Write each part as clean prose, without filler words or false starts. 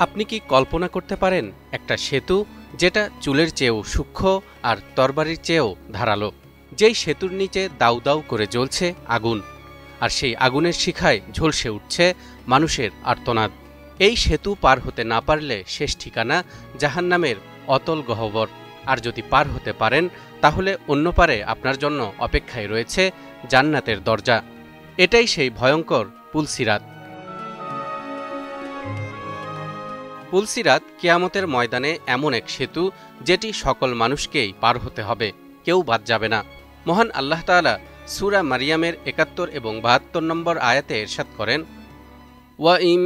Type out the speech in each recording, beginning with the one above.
আপনি কি কল্পনা করতে পারেন একটা সেতু যেটা চুলের চেয়েও সূক্ষ্ম আর তরবারির চেয়েও ধারালো, যেই সেতুর নিচে দাউ দাউ করে জ্বলছে আগুন, আর সেই আগুনের শিখায় ঝলসে উঠছে মানুষের আর্তনাদ। এই সেতু পার হতে না পারলে শেষ ঠিকানা জাহান্নামের অতল গহ্বর, আর যদি পার হতে পারেন তাহলে অন্য পারে আপনার জন্য অপেক্ষায় রয়েছে জান্নাতের দরজা। এটাই সেই ভয়ঙ্কর পুলসিরাত। পুলসিরাত কিয়ামতের ময়দানে এমন এক সেতু যেটি সকল মানুষকেই পার হতে হবে, কেউ বাদ যাবে না। মহান আল্লাহ তাআলা সূরা মারিয়ামের ৭১ এবং ৭২ নম্বর আয়াতে ইরশাদ করেন, ওয়াইম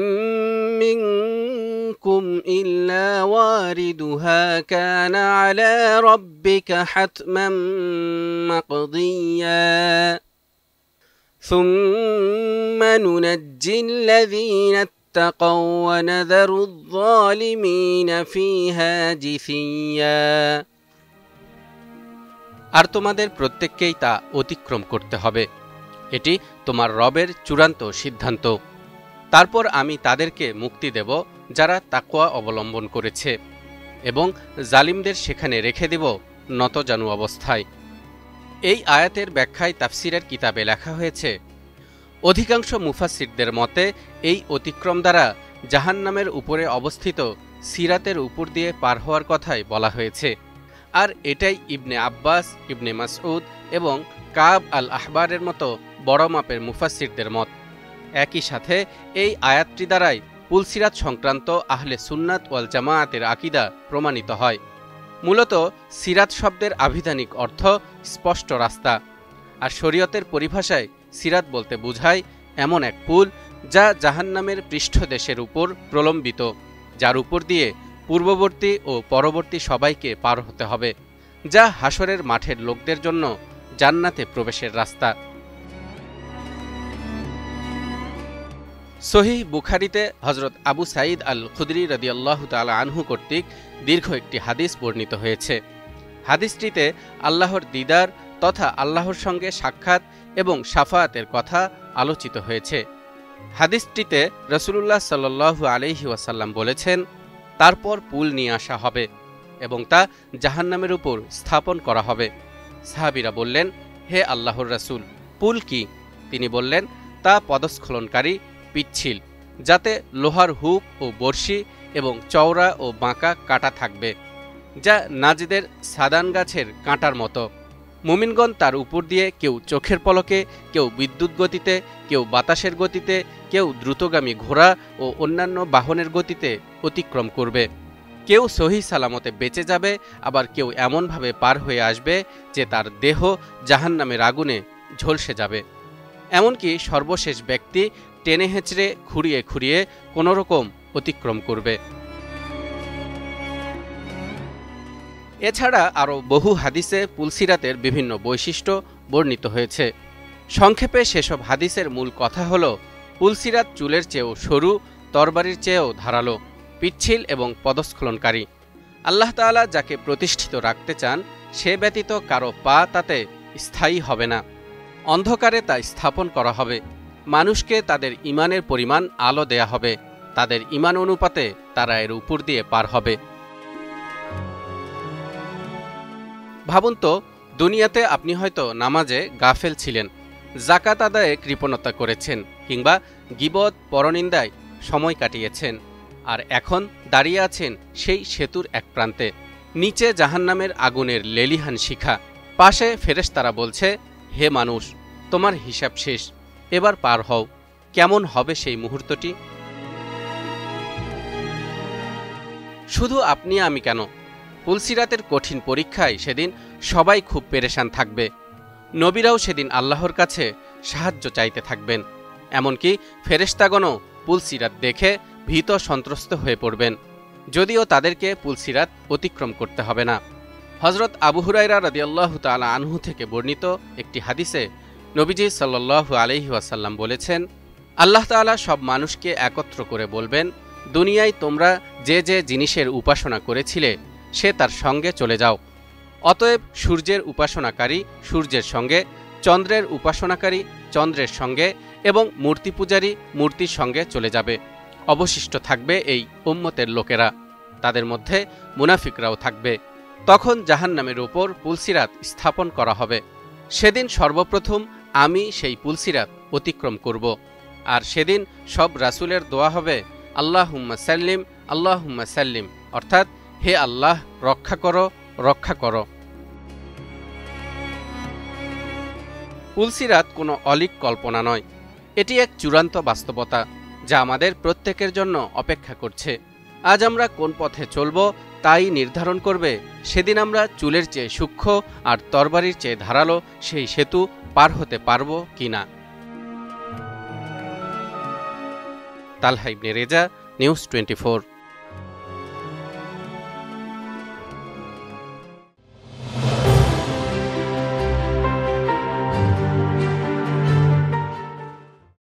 মিনকুম ইল্লা ওয়ারিদুহা কানা আলা রাব্বিকা হাতমান মাকদিয়া সুম্মা নুনাজ্জিল্লাযীনা اتقوا ونذر الظالمين فيها جثيا। আর তোমাদের প্রত্যেককেই তা অতিক্রম করতে হবে, এটি তোমার রবের চূড়ান্ত সিদ্ধান্ত। তারপর আমি তাদেরকে মুক্তি দেব যারা তাকওয়া অবলম্বন করেছে, এবং জালিমদের সেখানে রেখে দেব নতজানু অবস্থায়। এই আয়াতের ব্যাখ্যায় তাফসিরের কিতাবে লেখা হয়েছে, অধিকাংশ মুফাসসিরদের মতে এই অতিক্রম দ্বারা জাহান্নামের উপরে অবস্থিত সিরাতের উপর দিয়ে পার হওয়ার কথাই বলা হয়েছে। আর এটাই ইবনে আব্বাস, ইবনে মাসউদ এবং কাব আল আহবারের মতো বড় মাপের মুফাসসিরদের মত। একই সাথে এই আয়াতটি দ্বারাই পুলসিরাত সংক্রান্ত আহলে সুন্নাত ওয়াল জামায়াতের আকীদা প্রমাণিত হয়। মূলত সিরাত শব্দের আভিধানিক অর্থ স্পষ্ট রাস্তা, আর শরীয়তের পরিভাষায় সিরাত বলতে বোঝায় এমন এক পুল যা জাহান্নামের পৃষ্ঠদেশের উপর প্রলম্বিত, যার উপর দিয়ে পূর্ববর্তী ও পরবর্তী সবাইকে পার হতে হবে, যা হাশরের মাঠের লোকদের জন্য জান্নাতে প্রবেশের রাস্তা। সহিহ বুখারীতে হযরত আবু সাঈদ আল খুদরি রাদিয়াল্লাহু তাআলা আনহু কর্তৃক দীর্ঘ একটি হাদিস বর্ণিত হয়েছে। হাদিসটিতে আল্লাহর দিদার তথা আল্লাহর সঙ্গে সাক্ষাৎ এবং শাফাআতের কথা আলোচিত হয়েছে। হাদিসটিতে রাসূলুল্লাহ সাল্লাল্লাহু আলাইহি ওয়াসাল্লাম বলেছেন, তারপর পুল নিয়ে আসা হবে এবং তা জাহান্নামের উপর স্থাপন করা হবে। সাহাবীরা বললেন, হে আল্লাহর রাসূল, পুল কি? তিনি বললেন, তা পদস্খলনকারী পিচ্ছিল, যাতে লোহার হুক ও বর্শি এবং চওড়া ও বাঁকা কাঁটা থাকবে, যা নাজদের সাদান গাছের কাঁটার মতো। মুমিনগণ তার উপর দিয়ে কেউ চোখের পলকে, কেউ বিদ্যুৎ গতিতে, কেউ বাতাসের গতিতে, কেউ দ্রুতগামী ঘোড়া ও অন্যান্য বাহনের গতিতে অতিক্রম করবে। কেউ সহিহ সালামতে বেঁচে যাবে, আবার কেউ এমনভাবে পার হয়ে আসবে যে তার দেহ জাহান্নামের আগুনে ঝলসে যাবে। এমনকি সর্বশেষ ব্যক্তি টেনে হেঁচড়ে খুঁড়িয়ে খুঁড়িয়ে কোনোরকম অতিক্রম করবে। এছাড়া আরও বহু হাদিসে পুলসিরাতের বিভিন্ন বৈশিষ্ট্য বর্ণিত হয়েছে। সংক্ষেপে সেসব হাদিসের মূল কথা হল, পুলসিরাত চুলের চেয়েও সরু, তরবারির চেয়েও ধারালো, পিচ্ছিল এবং পদস্খলনকারী। আল্লাহ তাআলা যাকে প্রতিষ্ঠিত রাখতে চান সে ব্যতীত কারো পা তাতে স্থায়ী হবে না। অন্ধকারে তা স্থাপন করা হবে। মানুষকে তাদের ঈমানের পরিমাণ আলো দেয়া হবে, তাদের ঈমান অনুপাতে তারা এর উপর দিয়ে পার হবে। ভাবুন তো, দুনিয়াতে আপনি হয়তো নামাজে গাফেল ছিলেন, যাকাত আদায়ে কৃপণতা করেছেন, কিংবা গীবত পরনিন্দায় সময় কাটিয়েছেন, আর এখন দাঁড়িয়ে আছেন সেই সেতুর এক প্রান্তে। নিচে জাহান্নামের আগুনের লেলিহান শিখা, পাশে ফেরেশতারা বলছে, হে মানুষ, তোমার হিসাব শেষ, এবার পার হও। কেমন হবে সেই মুহূর্তটি? শুধু আপনি আমি কেন, পুলসিরাতের কঠিন পরীক্ষায় সেদিন সবাই খুব পেরেশান থাকবে। নবীরাও সেদিন আল্লাহর কাছে সাহায্য চাইতে থাকবেন। এমনকি ফেরেশতাগণও পুলসিরাত দেখে ভীত সন্ত্রস্ত হয়ে পড়বেন, যদিও তাদেরকে পুলসিরাত অতিক্রম করতে হবে না। হযরত আবু হুরায়রা রাদিয়াল্লাহু তাআলা আনহু থেকে বর্ণিত একটি হাদিসে নবীজি সাল্লাল্লাহু আলাইহি ওয়াসাল্লাম বলেছেন, আল্লাহ তাআলা সব মানুষকে একত্র করে বলবেন, দুনিয়ায় তোমরা যে যে জিনিসের উপাসনা করেছিলে সে তার সঙ্গে চলে যাও। অতএব সূর্যের উপাসনাকারী সূর্যের সঙ্গে, চন্দ্রের উপাসনাকারী চন্দ্রের সঙ্গে এবং মূর্তি পূজারী মূর্তির সঙ্গে চলে যাবে। অবশিষ্ট থাকবে এই উম্মতের লোকেরা, তাদের মধ্যে মুনাফিকরাও থাকবে। তখন জাহান্নামের উপর পুলসিরাত স্থাপন করা হবে। সেদিন সর্বপ্রথম আমি সেই পুলসিরাত অতিক্রম করব, আর সেদিন সব রাসূলের দোয়া হবে আল্লাহুম্মা সাল্লিম আল্লাহুম্মা সাল্লিম, অর্থাৎ হে আল্লাহ রক্ষা করো, রক্ষা করো। পুলসিরাত কোনো অলীক কল্পনা নয়, এটি এক চূড়ান্ত বাস্তবতা যা আমাদের প্রত্যেকের জন্য অপেক্ষা করছে। আজ আমরা কোন পথে চলব তাই নির্ধারণ করবে সেদিন আমরা চুলের চেয়ে সূক্ষ্ম আর তরবারির চেয়ে ধারালো সেই সেতু পার হতে পারব কিনা। তালহা ইবনে রেজা, নিউজ 24।